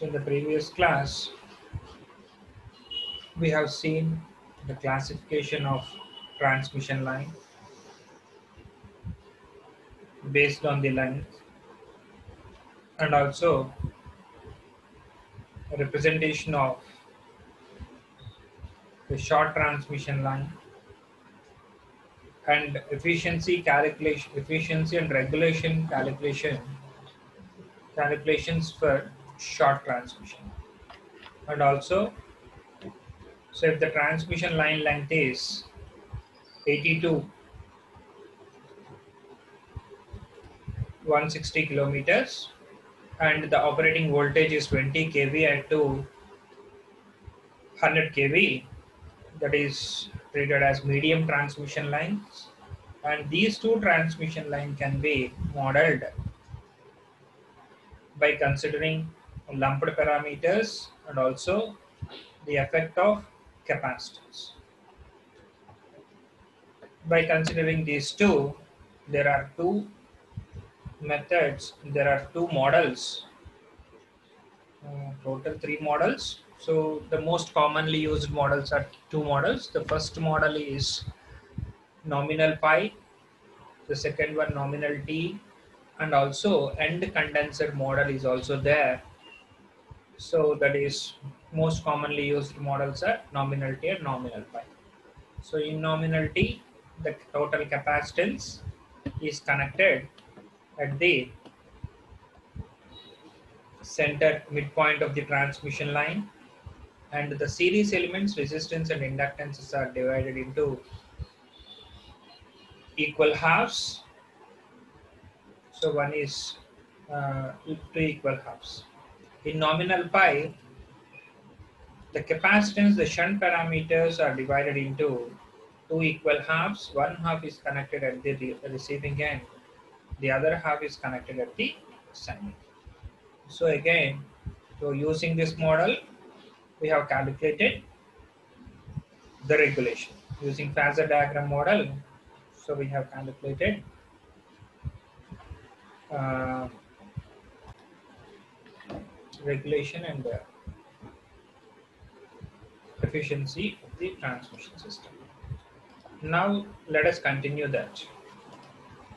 So in the previous class, we have seen the classification of transmission line based on the length, and also a representation of the short transmission line and efficiency and regulation calculations for short transmission. And also, so if the transmission line length is 82 160 kilometers and the operating voltage is 20 kV at to 100 kV, that is treated as medium transmission lines, and these two transmission lines can be modeled by considering lumped parameters and also the effect of capacitance. By considering these two, there are two methods, there are two models, total three models. So the most commonly used models are two models. The first model is nominal pi, the second one nominal T, and also end condenser model is also there. So that is most commonly used models are nominal T and nominal pi. So in nominal T, the total capacitance is connected at the center midpoint of the transmission line, and the series elements resistance and inductances are divided into equal halves. So one is two equal halves. In nominal pi, the capacitance, the shunt parameters are divided into two equal halves. One half is connected at the receiving end, the other half is connected at the sending. So again, so using this model, we have calculated the regulation using phasor diagram model. So we have calculated uh, regulation and efficiency of the transmission system. Now let us continue that.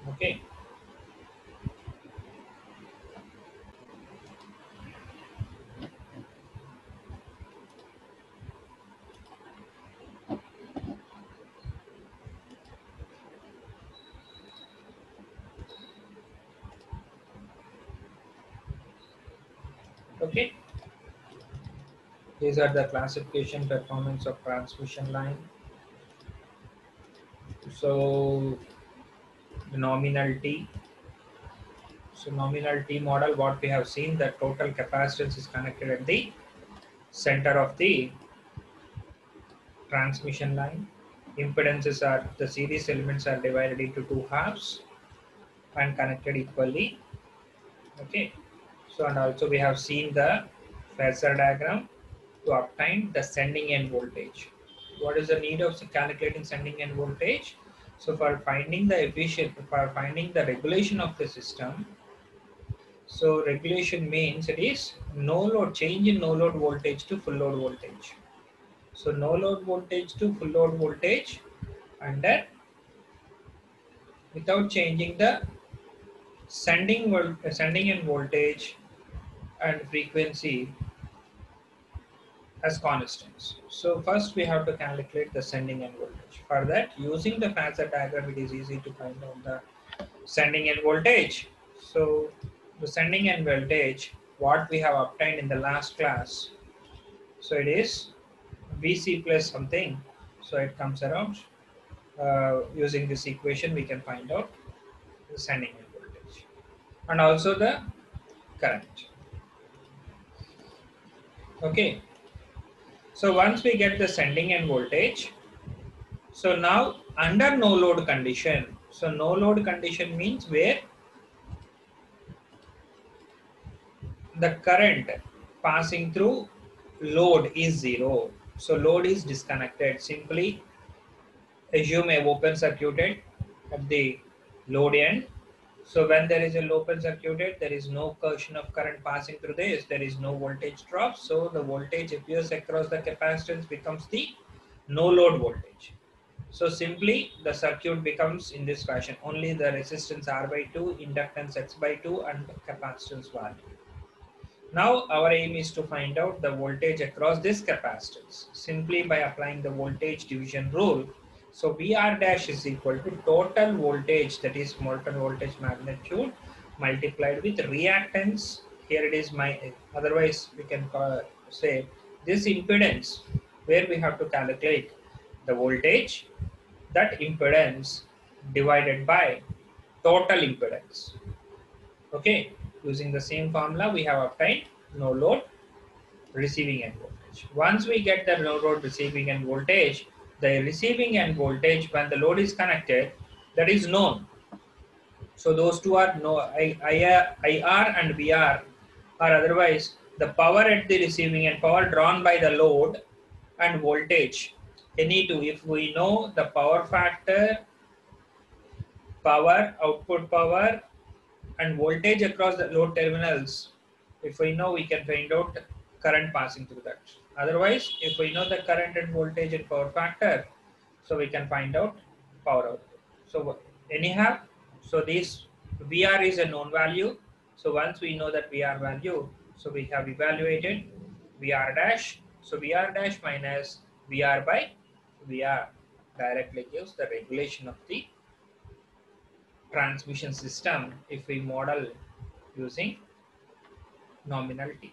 Okay. Okay. These are the classification performance of transmission line. So the nominal T. So nominal T model, what we have seen, that total capacitance is connected at the center of the transmission line. Impedances are, the series elements are divided into two halves and connected equally. Okay. So and also we have seen the phasor diagram to obtain the sending end voltage. What is the need of calculating sending end voltage? So for finding the regulation of the system, so regulation means it is no load, change in no load voltage to full load voltage. So no load voltage to full load voltage under without changing the sending end voltage and frequency as constants. So first we have to calculate the sending end voltage. For that, using the phasor diagram, it is easy to find out the sending end voltage. So the sending end voltage, what we have obtained in the last class, so it is Vc plus something. So it comes around, using this equation we can find out the sending end voltage and also the current. Okay. So once we get the sending end voltage, so now under no load condition, so no load condition means where the current passing through load is zero. So load is disconnected. Simply assume a open circuited at the load end So when there is a open circuited, there is no coercion of current passing through this, there is no voltage drop, so the voltage appears across the capacitance becomes the no load voltage. So simply the circuit becomes in this fashion, only the resistance R by 2, inductance X by 2 and capacitance value. Now our aim is to find out the voltage across this capacitance simply by applying the voltage division rule. So VR dash is equal to total voltage, that is molten voltage magnitude, multiplied with reactance. Here it is my, otherwise we can say this impedance, where we have to calculate the voltage, that impedance divided by total impedance. Okay, using the same formula we have obtained no load receiving end voltage. Once we get the no load receiving end voltage, the receiving end voltage when the load is connected, that is known. So those two are no IR and VR, or otherwise the power at the receiving end, power drawn by the load, and voltage. Any two, if we know the power factor, power, output power, and voltage across the load terminals, if we know, we can find out current passing through that. Otherwise, if we know the current and voltage and power factor, so we can find out power output. So anyhow, so this VR is a known value. So once we know that VR value, so we have evaluated VR dash. So VR dash minus VR by VR directly gives the regulation of the transmission system if we model using nominal T.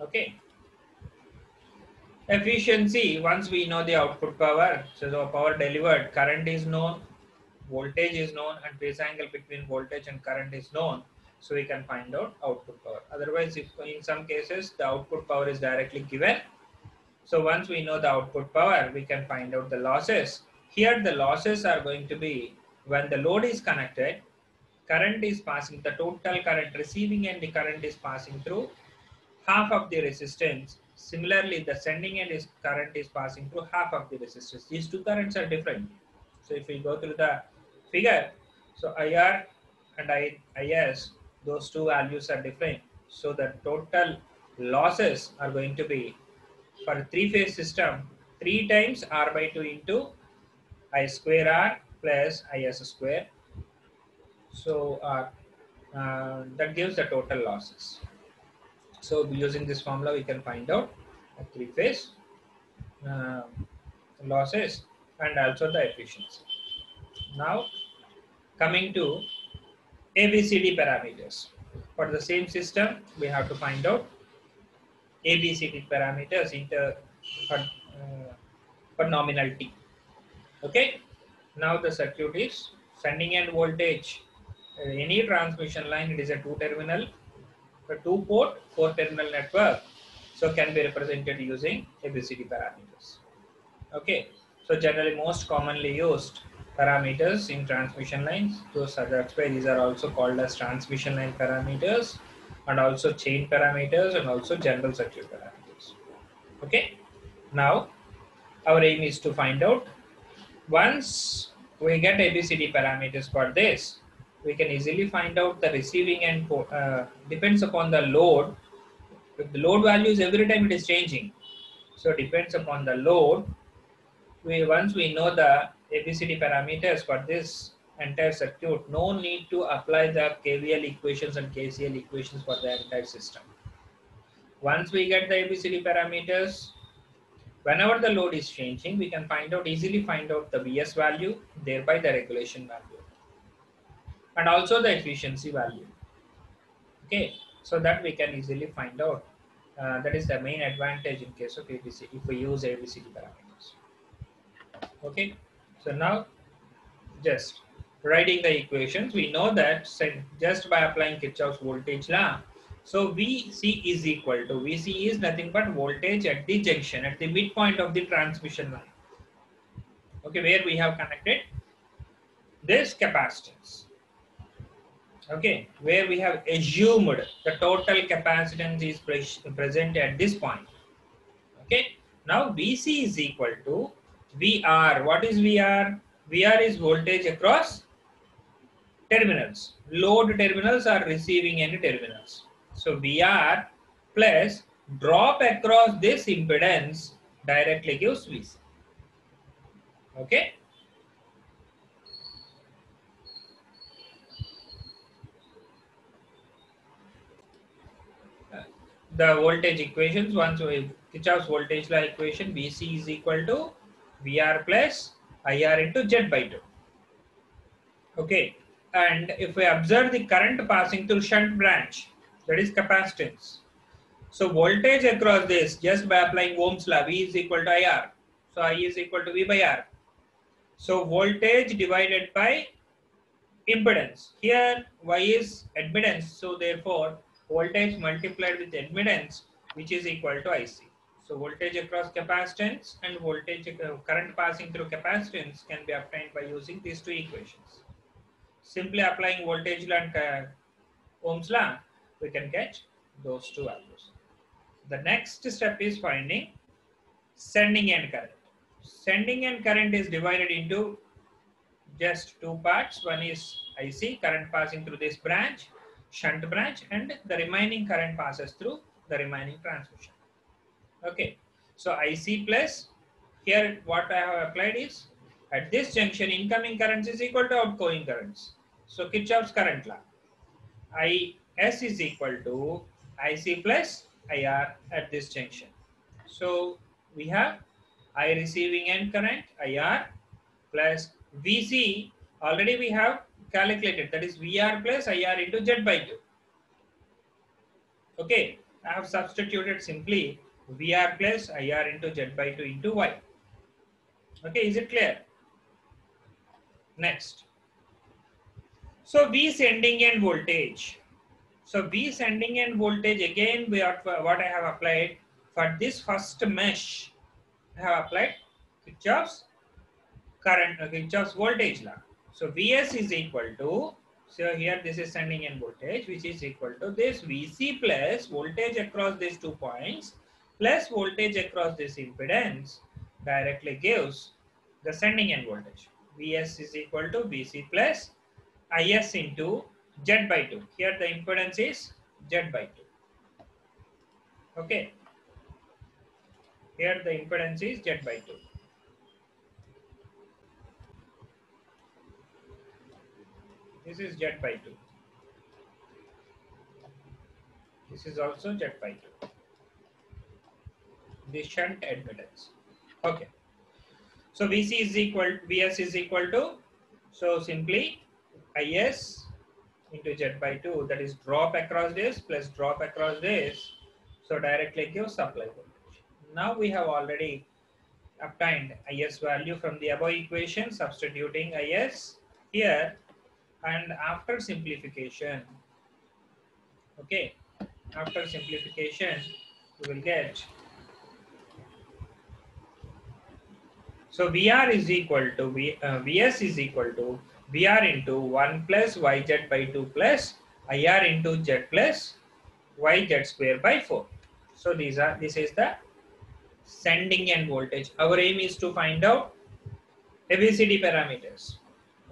Okay. Efficiency, once we know the output power, so the power delivered, current is known, voltage is known, and phase angle between voltage and current is known, so we can find out output power. Otherwise, if in some cases the output power is directly given, so once we know the output power, we can find out the losses. Here the losses are going to be when the load is connected, current is passing, the total current receiving end, the current is passing through half of the resistance. Similarly, the sending end is current is passing through half of the resistance. These two currents are different. So if we go through the figure, so IR and IS, those two values are different. So the total losses are going to be, for a three-phase system, 3 times R by 2 into I square R plus IS square. So that gives the total losses. So using this formula, we can find out the three-phase losses and also the efficiency. Now, coming to ABCD parameters. For the same system, we have to find out ABCD parameters for nominal T. Okay. Now the circuit is sending end voltage. Any transmission line, it is a two-terminal, a two-port, four-terminal network. So can be represented using ABCD parameters. Okay. So generally most commonly used parameters in transmission lines. That's why these are also called as transmission line parameters, and also chain parameters, and also general circuit parameters. Okay. Now our aim is to find out, once we get ABCD parameters for this, we can easily find out the receiving end depends upon the load. If the load values every time it is changing, so it depends upon the load. Once we know the ABCD parameters for this entire circuit, no need to apply the KVL equations and KCL equations for the entire system. Once we get the ABCD parameters, whenever the load is changing, we can easily find out the VS value, thereby the regulation value, and also the efficiency value. Okay, so that we can easily find out. That is the main advantage in case of ABCD if we use ABCD parameters. Okay, so now just writing the equations, we know that just by applying Kirchhoff's voltage law, so VC is equal to, VC is nothing but voltage at the junction, at the midpoint of the transmission line. Okay, where we have connected this capacitance. Okay, where we have assumed the total capacitance is present at this point. Okay, now VC is equal to VR. What is VR? VR is voltage across terminals. Load terminals are receiving end terminals. So VR plus drop across this impedance directly gives VC. Okay. The voltage equations, once we Kirchhoff's voltage law equation, VC is equal to VR plus IR into Z by 2. Okay. And if we observe the current passing through shunt branch, that is capacitance. So voltage across this, just by applying Ohm's law, V is equal to IR. So I is equal to V by R. So voltage divided by impedance. Here Y is admittance. So therefore voltage multiplied with admittance, which is equal to IC. So voltage across capacitance and voltage current passing through capacitance can be obtained by using these two equations. Simply applying voltage law and Ohm's law, we can get those two values. The next step is finding sending end current. Sending end current is divided into just two parts. One is IC, current passing through this branch, shunt branch, and the remaining current passes through the remaining transmission. Okay, so IC plus, here what I have applied is, at this junction incoming currents is equal to outgoing currents. So Kirchhoff's current law, IS is equal to IC plus IR at this junction. So we have I receiving end current IR plus VC, already we have calculated, that is VR plus IR into Z by 2. Okay, I have substituted simply VR plus IR into Z by 2 into Y. Okay, is it clear? Next. So V sending end voltage. So V sending end voltage, again what I have applied for this first mesh, I have applied Kirchhoff's current, Kirchhoff's voltage law. So Vs is equal to, so here this is sending end voltage, which is equal to this Vc plus voltage across these 2 points plus voltage across this impedance directly gives the sending end voltage. Vs is equal to Vc plus Is into Z by 2. Here the impedance is Z by 2. Okay. Here the impedance is Z by 2. This is Z by 2. This is also Z by 2. The shunt admittance. Okay. So Vc is equal, Vs is equal to, so simply Is into Z by 2, that is drop across this plus drop across this. So directly gives supply voltage. Now we have already obtained Is value from the above equation, substituting Is here, and after simplification, okay, after simplification we will get, so VR is equal to Vs is equal to VR into 1 plus Yz by 2 plus IR into Z plus Yz square by 4. So this is the sending end voltage. Our aim is to find out ABCD parameters.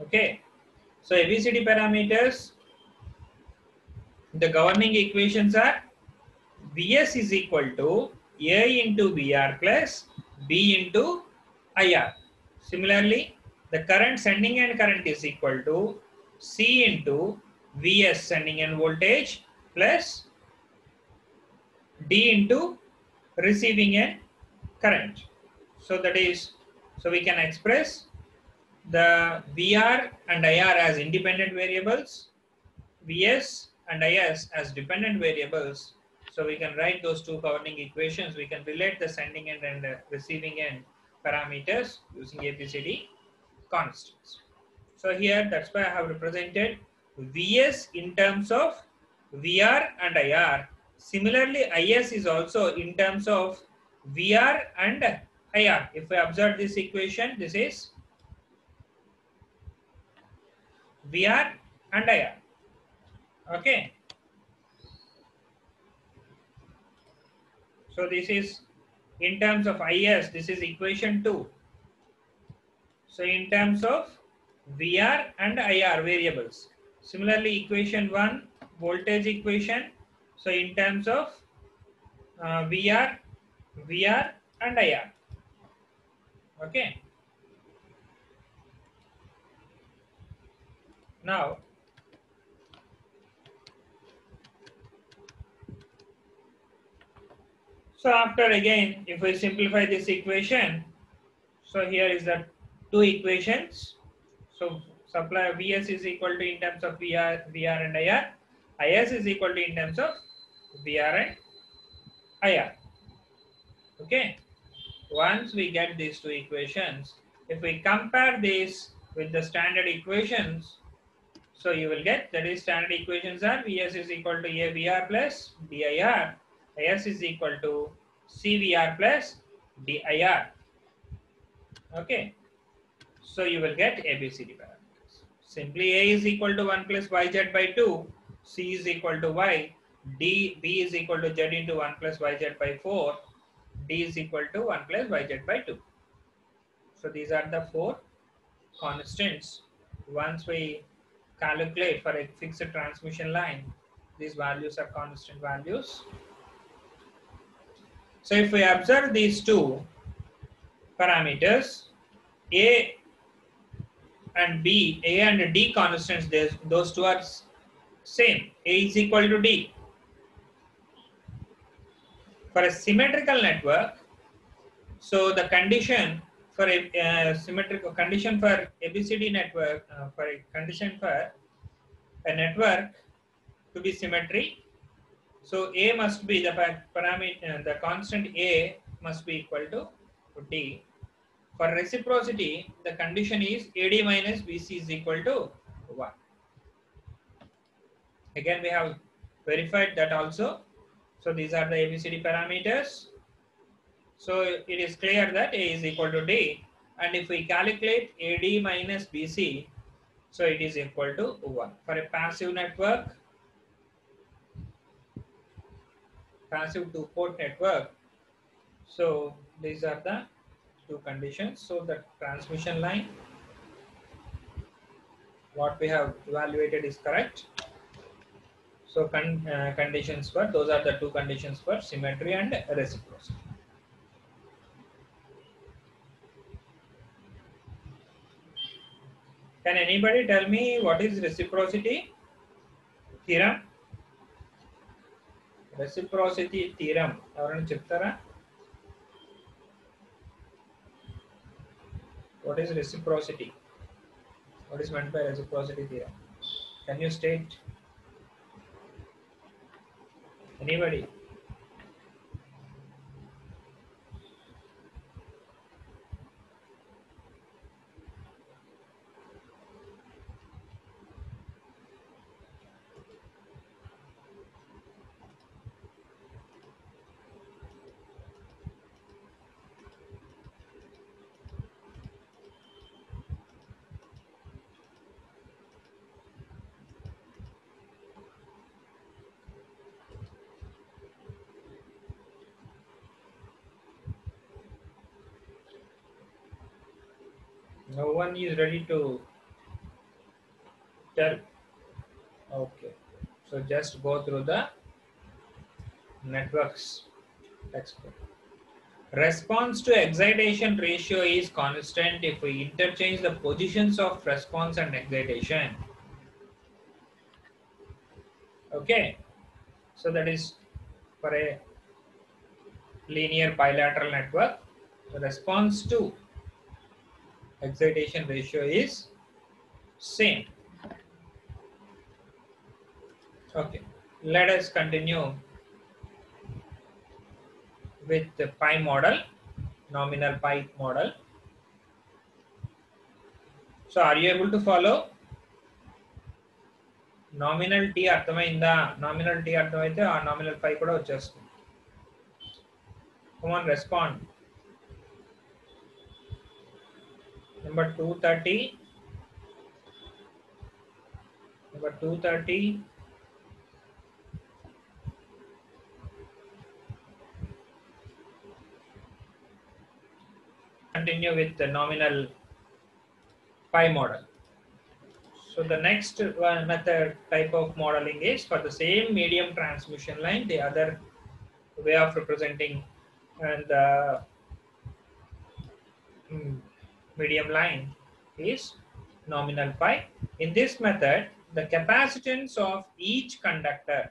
Okay, so ABCD parameters, the governing equations are Vs is equal to A into VR plus B into IR. Similarly, the current sending end current is equal to C into Vs sending end voltage plus D into receiving end current. So that is, so we can express the VR and IR as independent variables, Vs and Is as dependent variables. So we can write those two governing equations. We can relate the sending end and receiving end parameters using ABCD constants. So here, that's why I have represented Vs in terms of VR and IR. Similarly, Is is also in terms of VR and IR. If we observe this equation, this is VR and IR. Okay. So this is in terms of Is, this is equation 2. So in terms of VR and IR variables, Similarly, equation 1, voltage equation. So in terms of VR, VR and IR. Okay. Now, so after again, if we simplify this equation, so here is the two equations. So supply Vs is equal to in terms of VR and IR. Is is equal to in terms of VR and IR. Okay. Once we get these two equations, if we compare this with the standard equations, so you will get that is standard equations are Vs is equal to AVR plus DIR, Is is equal to CVR plus DIR. Okay, so you will get ABCD parameters. Simply A is equal to 1 plus YZ by 2, C is equal to Y, B is equal to Z into 1 plus YZ by 4, D is equal to 1 plus YZ by 2. So these are the four constants. Once we calculate for a fixed transmission line, these values are constant values. So if we observe these two parameters, A and B, A and D constants, those two are same. A is equal to D. For a symmetrical network, so the condition for a symmetrical condition for ABCD network, for a condition for a network to be symmetry, so A must be the parameter, the constant A must be equal to D. For reciprocity, the condition is AD minus BC is equal to 1. Again, we have verified that also. So these are the ABCD parameters. So it is clear that A is equal to D. And if we calculate AD minus BC, so it is equal to 1. For a passive network, passive two-port network, so these are the two conditions. So the transmission line, what we have evaluated is correct. So conditions for, those are the two conditions for symmetry and reciprocity. Can anybody tell me what is reciprocity theorem? Reciprocity theorem. ఎవరైనా చెప్తారా? What is reciprocity? What is meant by reciprocity theorem? Can you state? Anybody? No one is ready to tell. Okay. So just go through the networks textbook. Response to excitation ratio is constant if we interchange the positions of response and excitation. Okay. So that is for a linear bilateral network. The response to excitation ratio is same. Okay, let us continue with the pi model, nominal pi model. So are you able to follow? Nominal T అర్థమైందా? Nominal T అర్థమైతే ఆ nominal pi కూడా వచ్చేస్తుంది. Come on, respond. Number 230. Number 230. Continue with the nominal pi model. So the next one method type of modeling is for the same medium transmission line. The other way of representing and the medium line is nominal pi. In this method, the capacitance of each conductor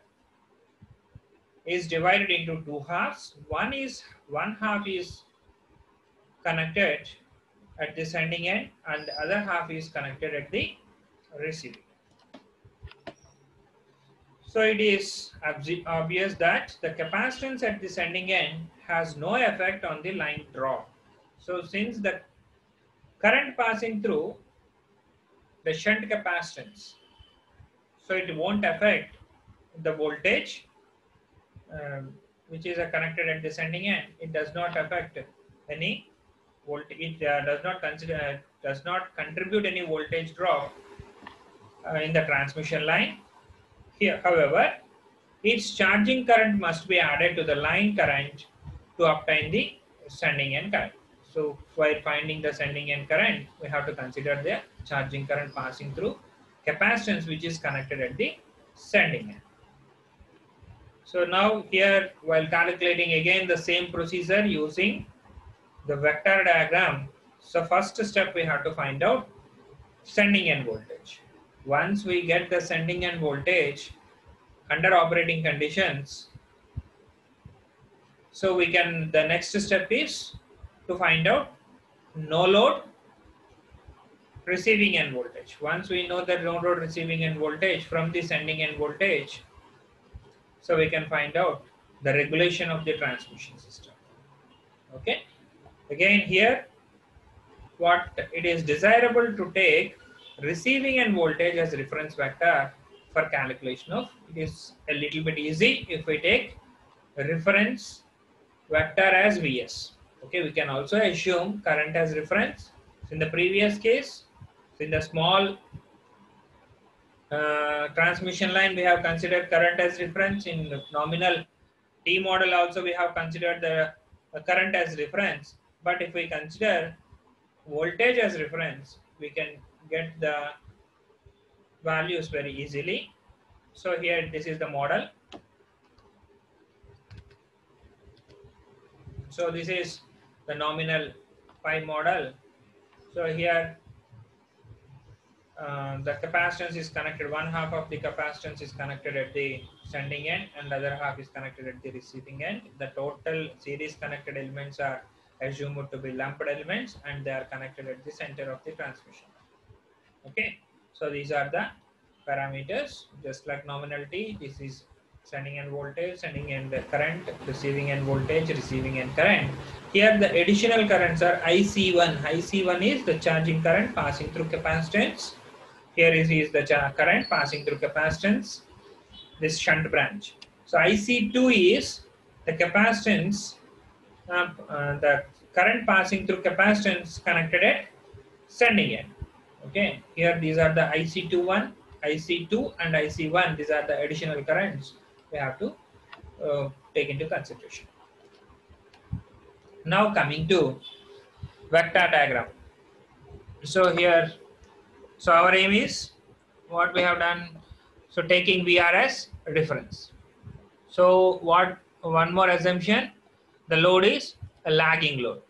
is divided into two halves. One half is connected at the sending end and the other half is connected at the receiving. So it is obvious that the capacitance at the sending end has no effect on the line draw. So since the current passing through the shunt capacitance, so it won't affect the voltage which is connected at the sending end. It does not affect any voltage. It does not contribute any voltage drop in the transmission line. Here, however, its charging current must be added to the line current to obtain the sending end current. So while finding the sending end current, we have to consider the charging current passing through capacitance which is connected at the sending end. So now here, while calculating again the same procedure using the vector diagram, so first step we have to find out sending end voltage. Once we get the sending end voltage under operating conditions, so we can, the next step is to find out no load receiving end voltage. Once we know the no load receiving end voltage from the sending end voltage, so we can find out the regulation of the transmission system. Okay. Again here, what it is desirable to take receiving end voltage as reference vector for calculation of, it is a little bit easy if we take reference vector as Vs. Okay, we can also assume current as reference. In the previous case, in the small transmission line, we have considered current as reference. In the nominal T model also, we have considered the current as reference. But if we consider voltage as reference, we can get the values very easily. So here, this is the model. So this is the nominal pi model. So here the capacitance is connected, one half of the capacitance is connected at the sending end and the other half is connected at the receiving end. The total series connected elements are assumed to be lumped elements and they are connected at the center of the transmission. Okay, so these are the parameters, just like nominal T. This is sending end voltage, sending end current, receiving end voltage, receiving end current. Here the additional currents are IC1. IC1 is the charging current passing through capacitance. Here is the current passing through capacitance, this shunt branch. So IC2 is the capacitance, the current passing through capacitance connected at sending end. Okay, here these are the IC2 and IC1. These are the additional currents we have to take into consideration. Now coming to vector diagram. So here, so our aim is what we have done. So taking VR as a reference. So one more assumption, the load is a lagging load.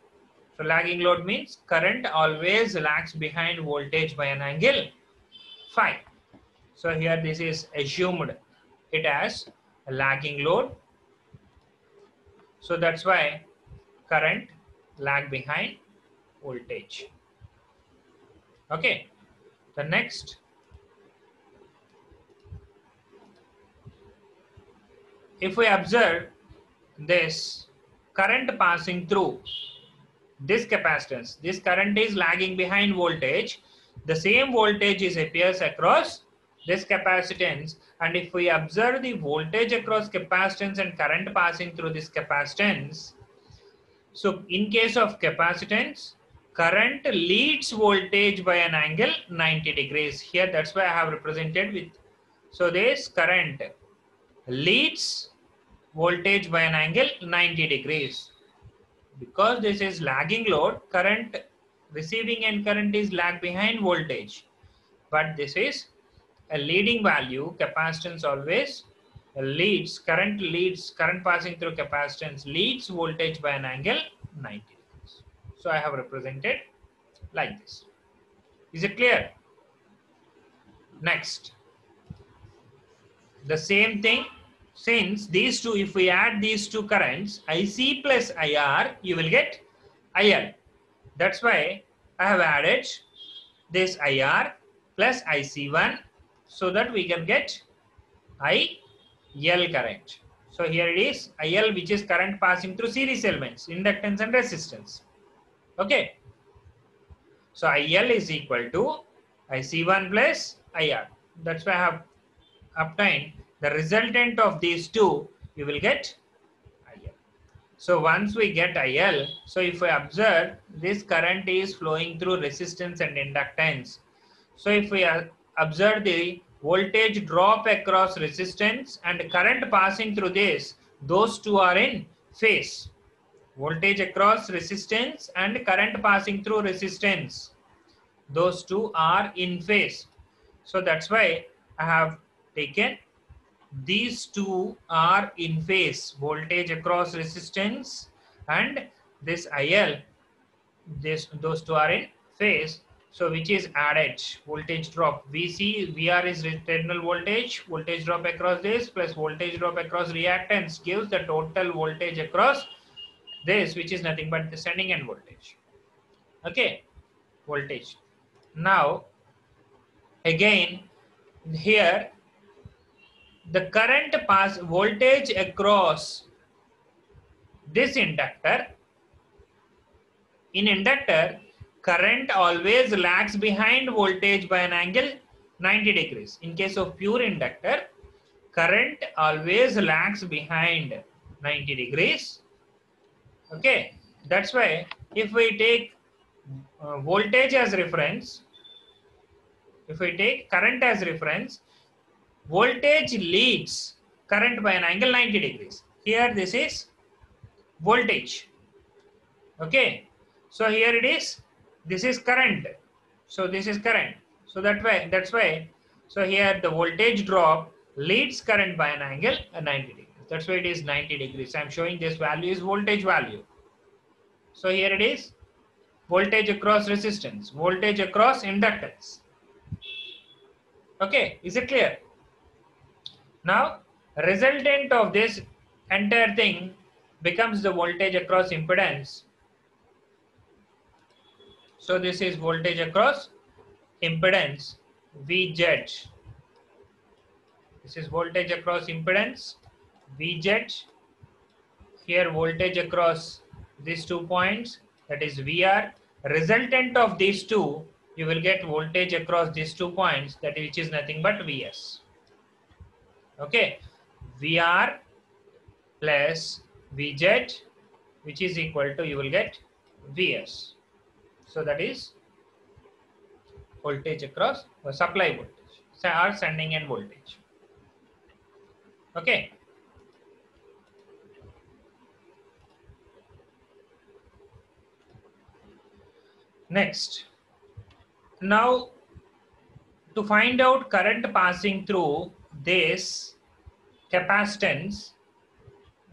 So lagging load means current always lags behind voltage by an angle phi. So here this is assumed it as a lagging load. So that's why current lag behind voltage. Okay. The next, if we observe this current passing through this capacitance, this current is lagging behind voltage. The same voltage appears across this capacitance, and if we observe the voltage across capacitance and current passing through this capacitance, so in case of capacitance, current leads voltage by an angle 90 degrees. Here that's why I have represented with, so this current leads voltage by an angle 90 degrees. Because this is lagging load, current receiving end current is lag behind voltage. but this is a leading value. Capacitance always leads, current passing through capacitance leads voltage by an angle 90 degrees. So I have represented like this. Is it clear? Next, the same thing, since these two, if we add these two currents, IC plus IR, you will get IL. That's why I have added this IR plus IC1 so that we can get IL current. So here it is IL, which is current passing through series elements, inductance and resistance. Okay. So IL is equal to IC1 plus IR. That's why I have obtained the resultant of these two, you will get IL. So once we get IL, so if we observe, this current is flowing through resistance and inductance. So if we observe the voltage drop across resistance and current passing through this, those two are in phase. Voltage across resistance and current passing through resistance, those two are in phase. So that's why I have taken these two are in phase, voltage across resistance and this IL, those two are in phase. So which is added voltage drop, VC, VR is terminal voltage, voltage drop across this plus voltage drop across reactance gives the total voltage across this, which is nothing but the sending end voltage. Okay, voltage. Now again here the current pass voltage across this inductor, in inductor current always lags behind voltage by an angle 90 degrees. In case of pure inductor, current always lags behind 90 degrees. Okay, that's why if we take voltage as reference, if we take current as reference, voltage leads current by an angle 90 degrees. Here this is voltage. Okay, so here it is, this is current, so this is current, so that's why so here the voltage drop leads current by an angle 90 degrees. That's why it is 90 degrees. I'm showing this value is voltage value. So here it is voltage across resistance, voltage across inductance. Okay, is it clear? Now resultant of this entire thing becomes the voltage across impedance. So this is voltage across impedance VZ. This is voltage across impedance VZ. Here voltage across these 2 points, that is VR. Resultant of these two, you will get voltage across these 2 points, that which is nothing but VS. Okay, VR plus VZ, which is equal to, you will get VS. So that is voltage across supply voltage or sending end voltage. Okay. Next, now to find out current passing through this capacitance,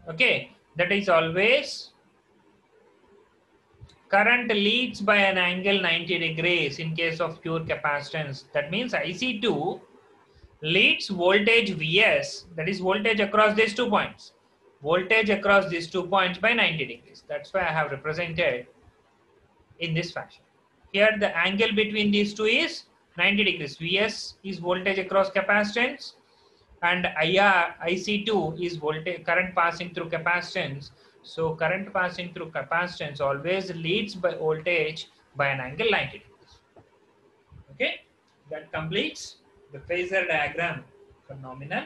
okay, that is always current leads by an angle 90 degrees in case of pure capacitance. That means IC2 leads voltage Vs, that is voltage across these 2 points, voltage across these 2 points by 90 degrees. That's why I have represented in this fashion. Here the angle between these two is 90 degrees. Vs is voltage across capacitance and IC2 is voltage current passing through capacitance. So current passing through capacitance always leads by voltage by an angle 90 degrees. Okay, that completes the phasor diagram for nominal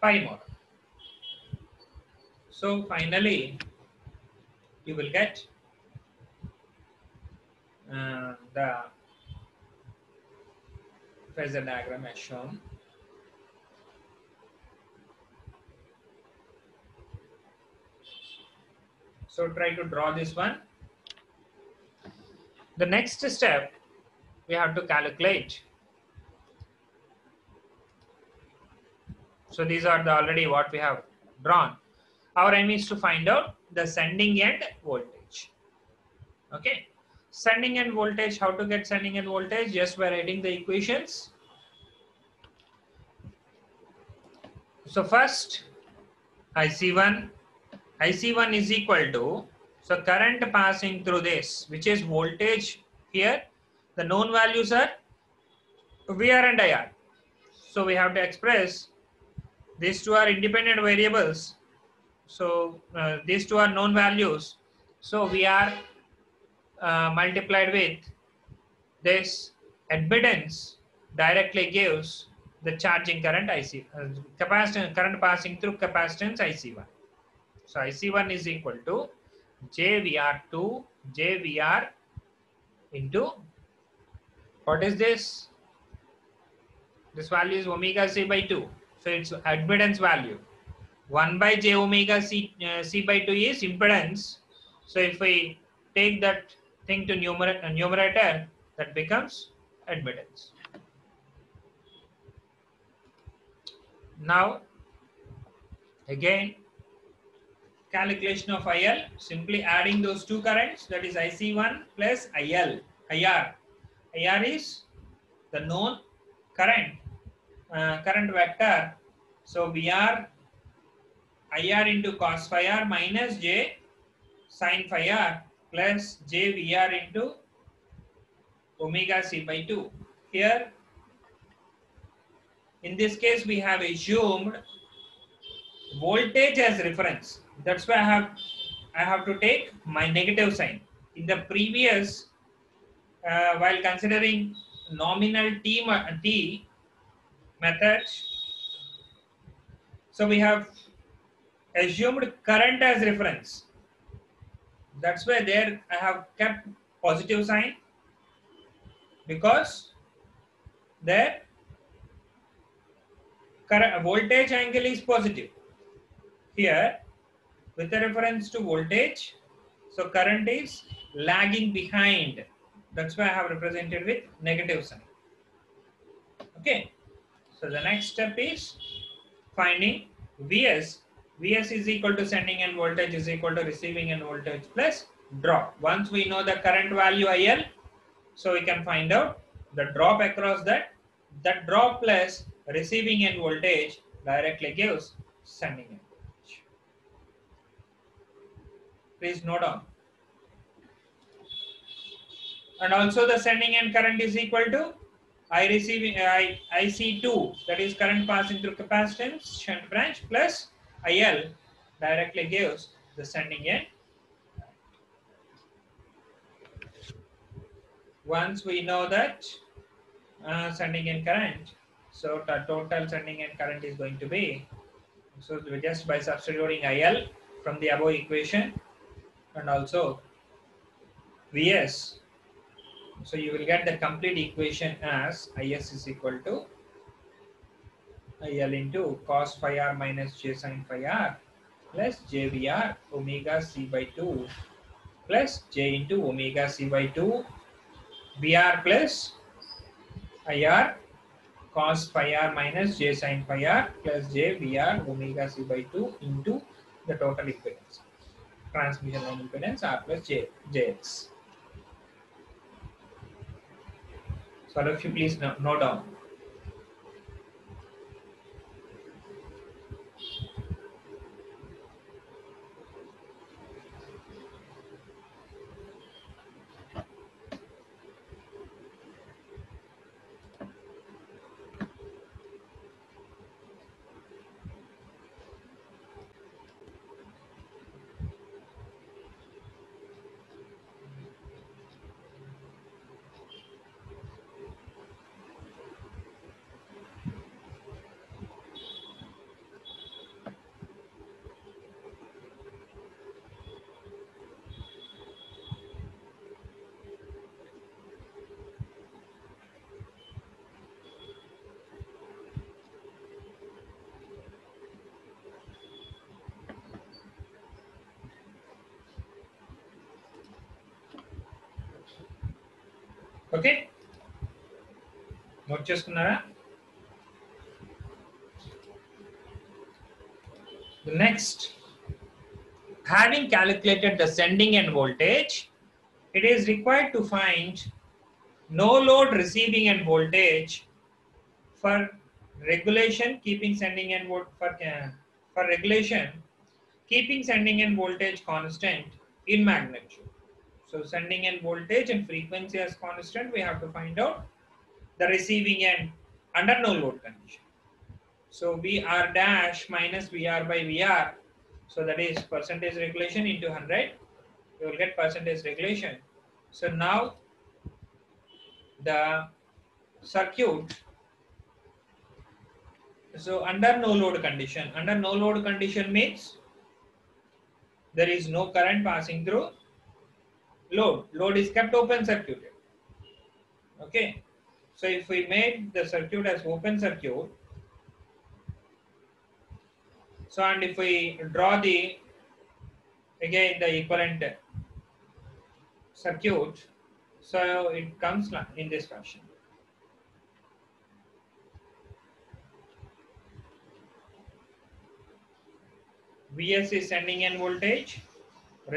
pi model. So finally, you will get the phasor diagram as shown. So try to draw this one. The next step, we have to calculate. So these are the already what we have drawn. Our aim is to find out the sending end voltage. Okay. Sending end voltage, how to get sending end voltage? Just by writing the equations. So first, IC1, IC1 is equal to, so current passing through this, which is voltage here. The known values are VR and IR. So we have to express, these two are independent variables. So these two are known values. So VR multiplied with this admittance directly gives the charging current IC, capacitance current passing through capacitance IC1. So IC1 is equal to JVR2 JVR into, what is this? This value is omega C by 2. So it's admittance value. 1 by j omega C by 2 is impedance. So if we take that thing to numerator, that becomes admittance. Now, again, calculation of IL, simply adding those two currents, that is IC1 plus IL. IR is the known current, current vector. So VR IR into cos phi r minus j sin phi r plus j VR into omega C by 2. Here, in this case, we have assumed voltage as reference. That's why I have to take my negative sign. In the previous, while considering nominal t method, so we have assumed current as reference. That's why there I have kept positive sign, because there current voltage angle is positive. Here, with the reference to voltage, so current is lagging behind. That's why I have represented with negative sign. Okay. So the next step is finding Vs. Vs is equal to sending end voltage is equal to receiving end voltage plus drop. Once we know the current value IL, so we can find out the drop across that. That drop plus receiving end voltage directly gives sending end voltage. Please note down. And also the sending end current is equal to IC2, that is current passing through capacitance shunt branch, plus IL directly gives the sending end. Once we know that sending end current, so the total sending end current is going to be, so just by substituting IL from the above equation and also Vs, so you will get the complete equation as Is is equal to IL into cos phi r minus j sin phi r plus jVr omega c by 2 plus j into omega c by 2 Vr plus IR cos phi r minus j sin phi r plus j Vr omega c by 2 into the total impedance, transmission line impedance R plus jx. So if you please note down. Okay. Note చేసుకున్నారా? Next, having calculated the sending end voltage, it is required to find no load receiving end voltage for regulation, keeping sending end for regulation, keeping sending end voltage constant in magnitude. So sending end voltage and frequency as constant, we have to find out the receiving end under no load condition. So VR dash minus VR by VR. So that is percentage regulation into 100. You will get percentage regulation. So now the circuit. So under no load condition means there is no current passing through load. Load is kept open circuited. Okay. So if we made the circuit as open circuit, so and if we draw the again the equivalent circuit, so it comes in this fashion. Vs is sending end voltage,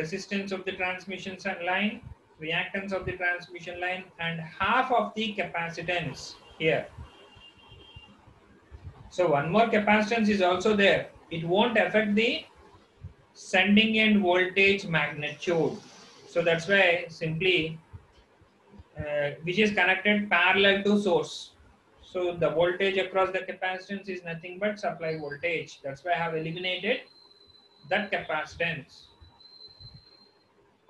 resistance of the transmission line, reactance of the transmission line, and half of the capacitance here. So one more capacitance is also there. It won't affect the sending end voltage magnitude. So that's why simply which is connected parallel to source. So the voltage across the capacitance is nothing but supply voltage. That's why I have eliminated that capacitance.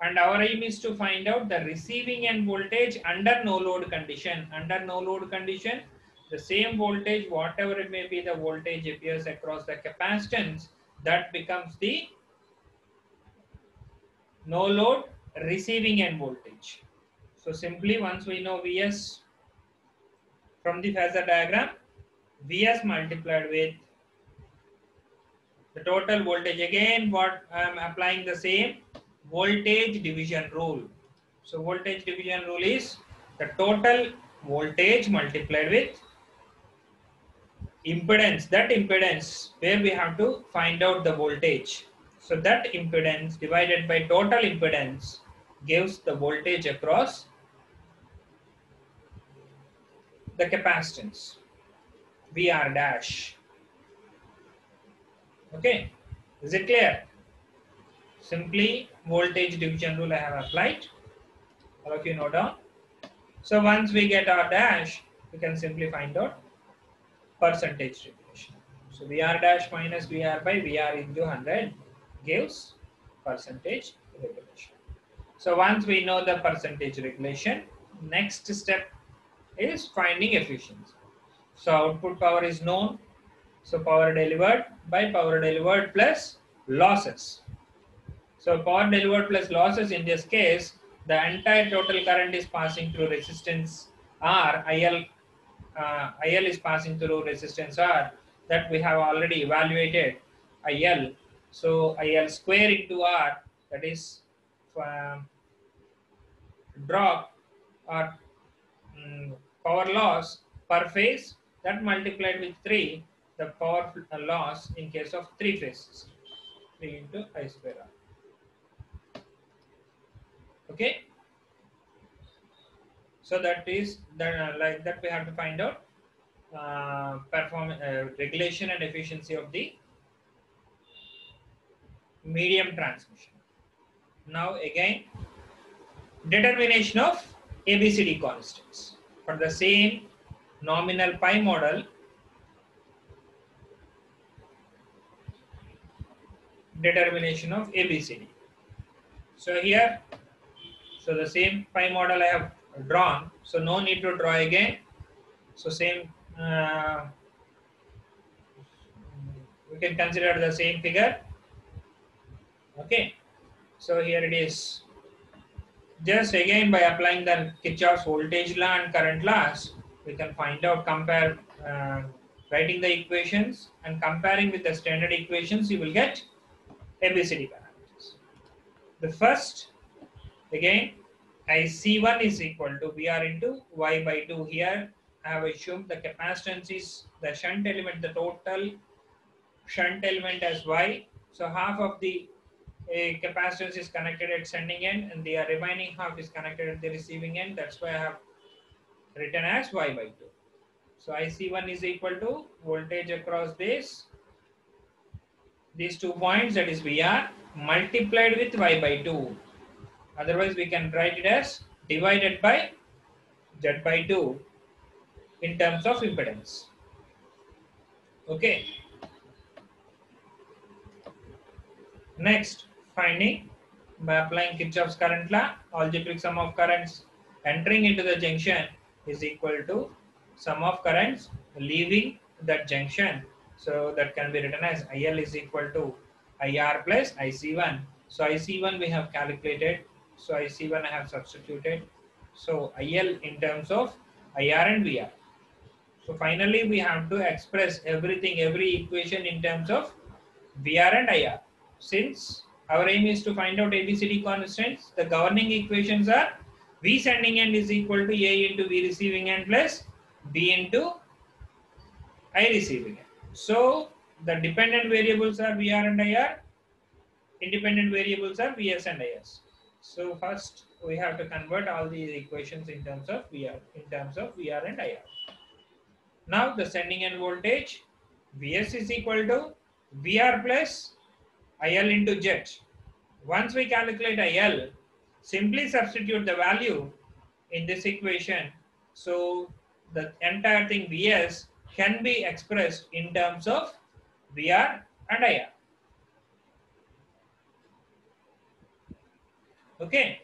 And our aim is to find out the receiving end voltage under no load condition. Under no load condition, the same voltage, whatever it may be, the voltage appears across the capacitance, that becomes the no load receiving end voltage. So simply once we know Vs from the phasor diagram, Vs multiplied with the total voltage, again what I am applying the same voltage division rule. So voltage division rule is the total voltage multiplied with impedance, that impedance where we have to find out the voltage. So that impedance divided by total impedance gives the voltage across the capacitance VR dash. Okay, is it clear? Simply voltage division rule I have applied. All of you note down. So once we get our dash, we can simply find out percentage regulation. So VR dash minus VR by VR into 100 gives percentage regulation. So once we know the percentage regulation, next step is finding efficiency. So output power is known. So power delivered by power delivered plus losses. So power delivered plus losses, in this case, the entire total current is passing through resistance R. IL is passing through resistance R, that we have already evaluated IL. So IL square into R, that is drop or power loss per phase, that multiplied with 3, the power loss in case of 3 phases, 3 into I square R. Okay, so that is like that we have to find out regulation and efficiency of the medium transmission. Now again, determination of ABCD constants for the same nominal pi model. Determination of ABCD. So here, so the same pi model I have drawn, so no need to draw again. So same, we can consider the same figure. Okay, so here it is. Just again by applying the Kirchhoff's voltage law and current laws, we can find out, compare, writing the equations and comparing with the standard equations, you will get ABCD parameters. The first, again, IC1 is equal to VR into Y by 2 here. I have assumed the capacitance is the shunt element, the total shunt element as Y. So half of the capacitance is connected at sending end and the remaining half is connected at the receiving end. That's why I have written as Y by 2. So IC1 is equal to voltage across these 2 points, that is VR, multiplied with Y by 2. Otherwise we can write it as divided by Z by 2 in terms of impedance. Okay. Next, finding by applying Kirchhoff's current law, algebraic sum of currents entering into the junction is equal to sum of currents leaving that junction. So that can be written as IL is equal to IR plus IC1. So IC1 we have calculated. So IC1 I have substituted. So IL in terms of IR and VR. So finally we have to express everything, every equation in terms of VR and IR. Since our aim is to find out ABCD constants, the governing equations are V sending end is equal to A into V receiving end plus B into I receiving end. So the dependent variables are VR and IR, independent variables are VS and IS. So first we have to convert all these equations in terms of VR and IR. Now the sending end voltage Vs is equal to Vr plus IL into Z. Once we calculate IL, simply substitute the value in this equation. So the entire thing Vs can be expressed in terms of Vr and IR. Okay.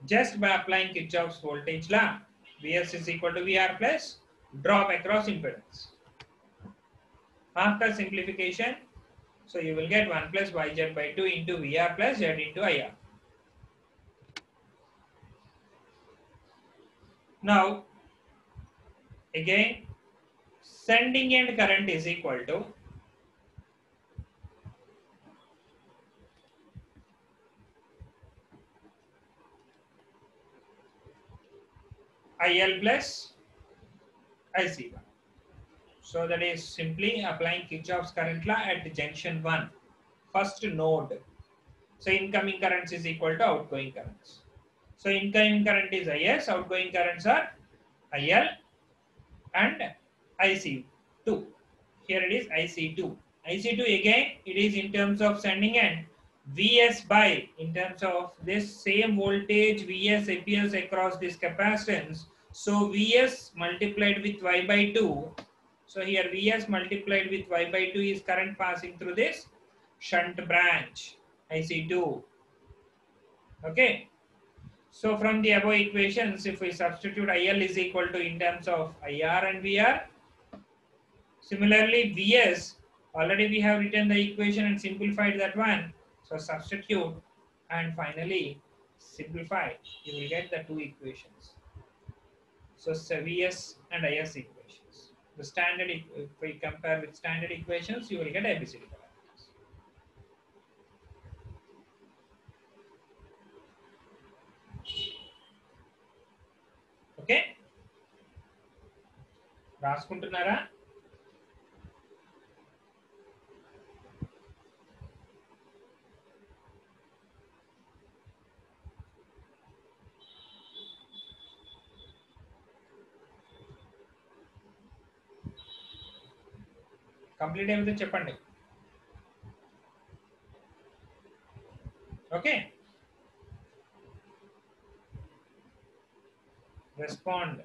Just by applying Kirchhoff's voltage law, Vs is equal to Vr plus drop across impedance. After simplification, so you will get 1 plus Yz by 2 into Vr plus Z into IR. Now, again, sending end current is equal to IL plus IC1. So that is simply applying Kirchhoff's current law at junction 1, first node. So incoming currents is equal to outgoing currents. So incoming current is IS, outgoing currents are IL and IC2. Here it is IC2. IC2 again, it is in terms of sending end. Vs by, in terms of this same voltage, Vs appears across this capacitance. So Vs multiplied with Y by 2. So here Vs multiplied with Y by 2 is current passing through this shunt branch, IC2. Okay. So from the above equations, if we substitute IL is equal to in terms of IR and VR, similarly Vs, already we have written the equation and simplified that one. So substitute and finally simplify, you will get the two equations. So Vs and IS equations. The standard, if we compare with standard equations, you will get ABCD parameters. Okay? రాసుకుంటున్నారా? Complete అయిపోతే చెప్పండి. Okay, respond.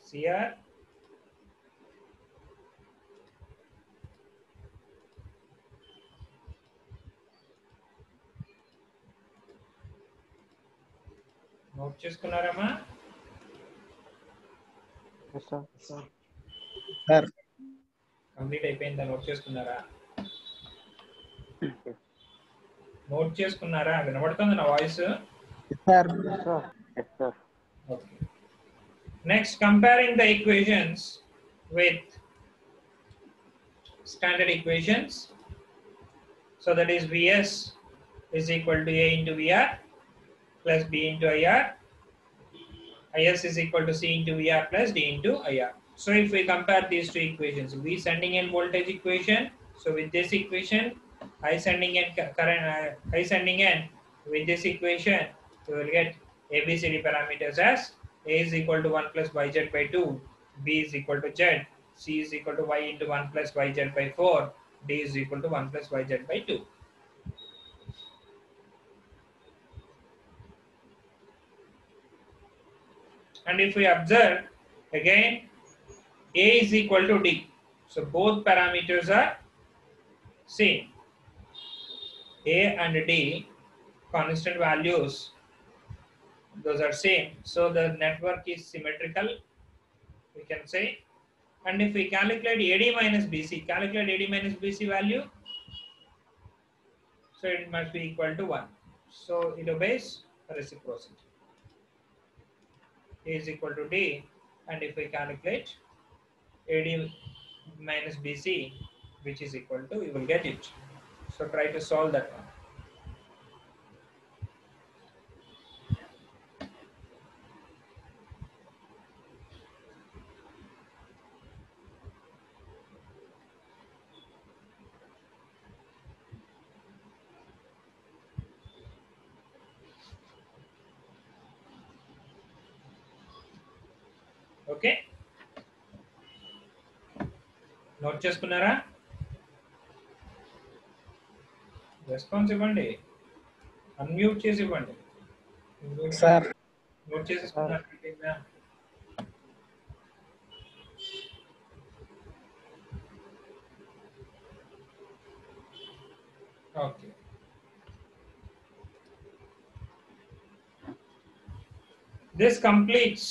CR, note చేసుకున్నారమ్మా? Yes, sir. Sir complete అయిపోయిందా? Note చేసుకున్నారా? Note చేసుకున్నారా? వినబడుతుంది నా voice? Sir Yes, sir. Okay. Next, comparing the equations with standard equations. So that is Vs is equal to A into Vr plus B into IR. Is is equal to C into Vr plus D into IR. So if we compare these two equations, V sending in voltage equation. So with this equation, I sending in current, I sending in with this equation, we will get ABCD parameters as A is equal to 1 plus YZ by 2, B is equal to Z, C is equal to Y into 1 plus YZ by 4, D is equal to 1 plus YZ by 2. And if we observe again, A is equal to D. So both parameters are same. A and D constant values, those are same. So the network is symmetrical, we can say. And if we calculate AD minus BC, calculate AD minus BC value, so it must be equal to 1. So it obeys reciprocity. A is equal to D, and if we calculate AD minus BC, which is equal to, we will get it. So try to solve that one. Okay, note చేసుకున్నారా? Response ఇవ్వండి, unmute చేసి ఇవ్వండి. Sir note చేసేసుకున్నారా? Okay, this completes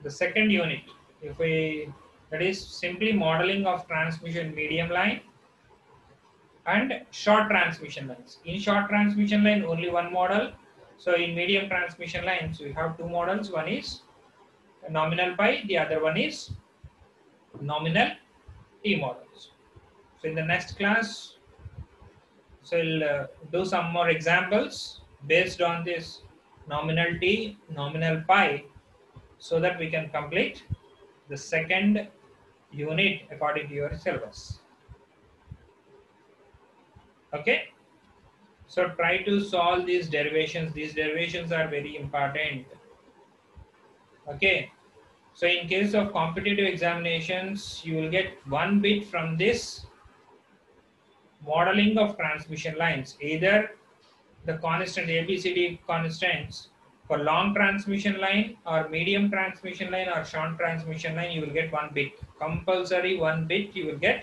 the second unit. If we, that is simply modeling of transmission medium line and short transmission lines. In short transmission line only one model. So in medium transmission lines we have two models. One is nominal pi, the other one is nominal T models. So in the next class, so we'll do some more examples based on this nominal T, nominal pi, so that we can complete the second unit according to your syllabus. Okay, so try to solve these derivations. These derivations are very important. Okay, so in case of competitive examinations, you will get 1 bit from this modeling of transmission lines, either the constant ABCD constants for long transmission line or medium transmission line or short transmission line. You will get 1 bit, compulsory 1 bit you will get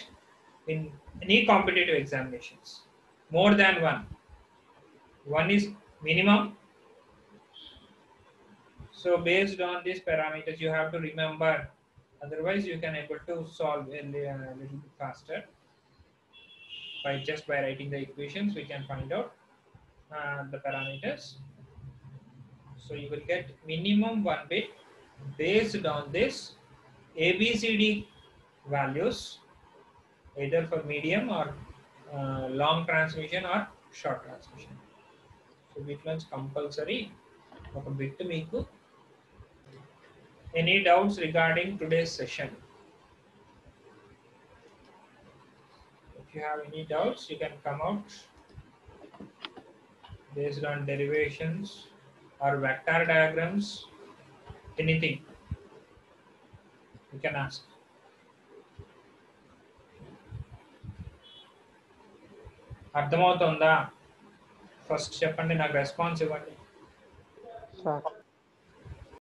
in any competitive examinations. More than one is minimum. So based on these parameters you have to remember, otherwise you can able to solve a little bit faster. By writing the equations we can find out the parameters. So you will get minimum 1 bit based on this ABCD values, either for medium or long transmission or short transmission. So which one's compulsory? ఒక bit మీకు. Any doubts regarding today's session? If you have any doubts, you can come out based on derivations or vector diagrams, anything you can ask. అర్థమవుతుందా? First చెప్పండి, నాకు response ఇవ్వండి. Sir.